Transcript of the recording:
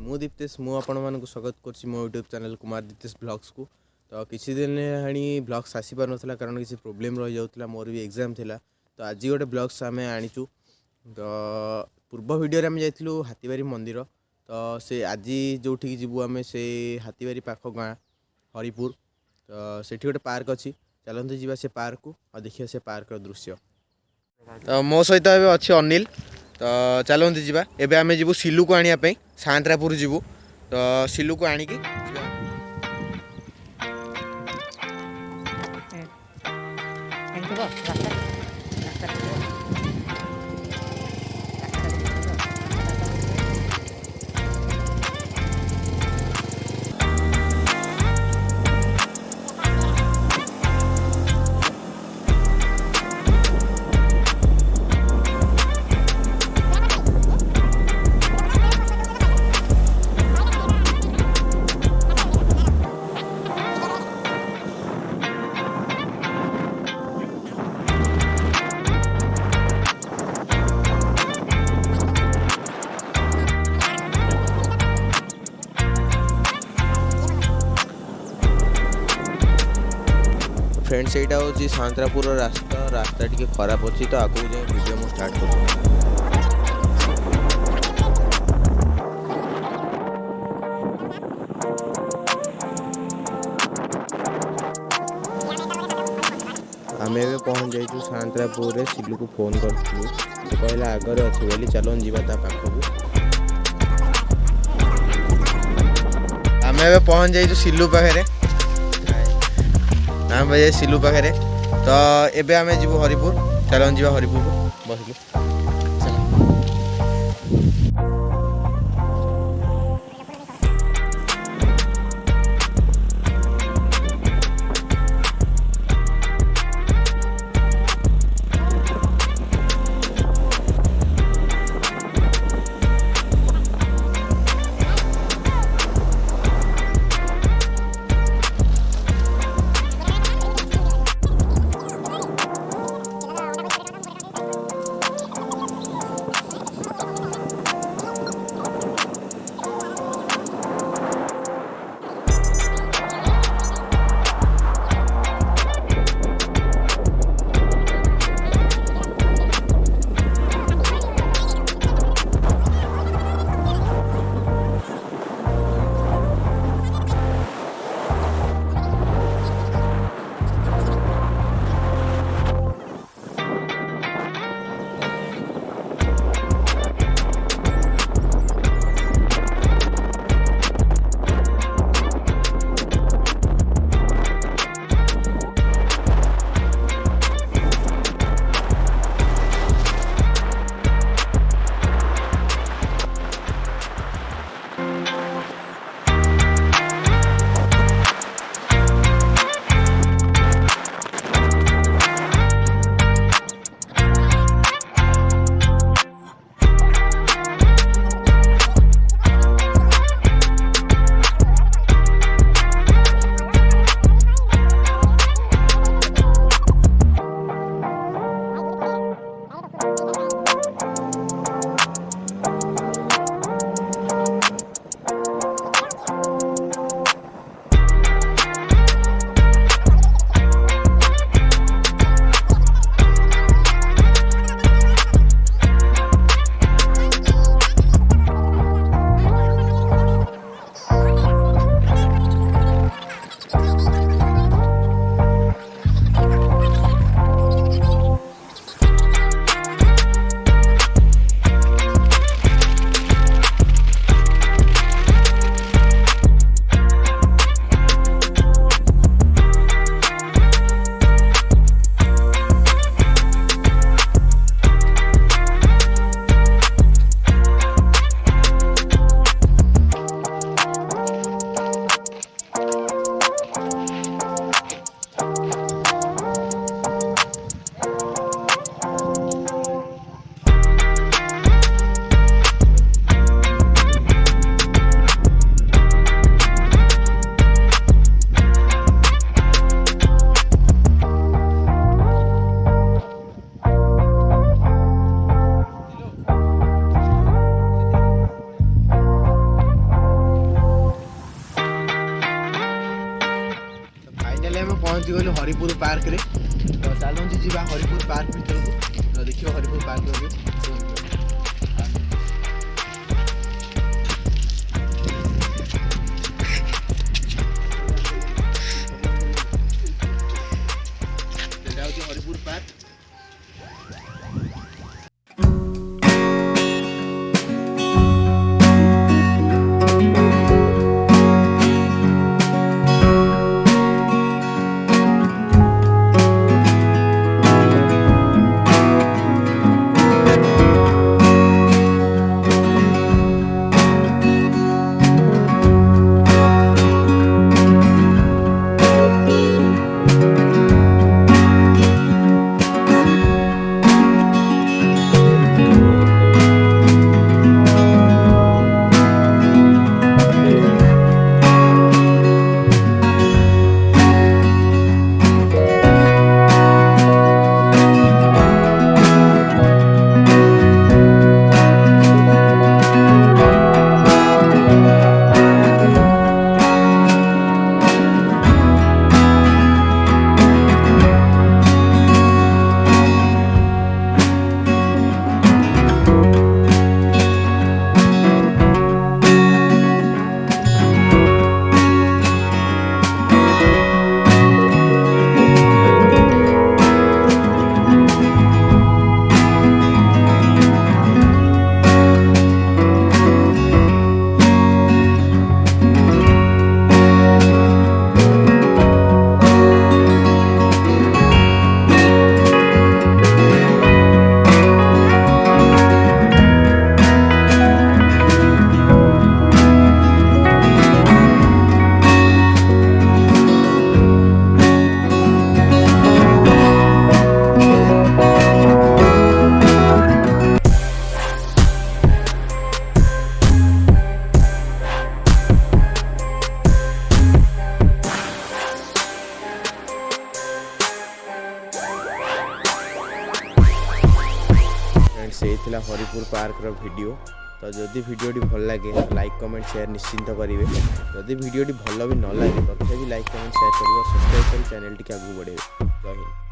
मु दीप्तेश मु आपण मानक स्वागत करछि मो YouTube channel Kumar Diptesh blogs को। तो किसी दिन हाणी ब्लॉग्स आसी पार नथला कारण किसी प्रॉब्लम रही जाउतला, मोर भी एग्जाम थिला। तो आज गोटे ब्लॉग्स आमे आनीचु। तो पूर्व वीडियो रे हम जाइथिलु हाथीबारी मंदिर। तो से आज जोठी जीवु आमे से हाथीबारी पाख गाँ हरिपुर। तो सेठी गोटे पार्क अच्छी, चलते जीवा से पार्क को और देखिए से पार्क दृश्य। तो मो सहित अच्छी अनिल। तो चलते जीवा एबे आमे जीवु सिलू को आनिया पे सांतरापुर जीवु। तो सिलू को आनिकी फ्रेंड्स यहाँ हूँ सांतरापुर रास्ता टी खराब अच्छी। तो आगे जाए वीडियो मु स्टार्ट कर। आम ए पहुँच जाइए सांतरापुर। सिलू को फोन करूँ तो कहला आगे अच्छे बोली चलन जीवा ता पाखक। आम ए पहुँच जाइए सिलू पाखे ना भाई सिलू पाखे। तो एबे आमे जीवु हरिपुर। चलन जीवा हरिपुर को बसलु। हरिपुर पार्क रे तो चलती जी हरिपुर पार्क भर को तो देखिए हरिपुर पार्क हरिपुर पार्क से हरिपुर पार्क वीडियो तो जदि वीडियोटी भल लगे लाइक कमेंट शेयर निश्चिंत करेंगे जदि वीडियोटी भल भी न लगे तथापि लाइक कमेंट शेयर कर सब्सक्राइब कर चैनल टी आगे बढ़े। जय हिंद।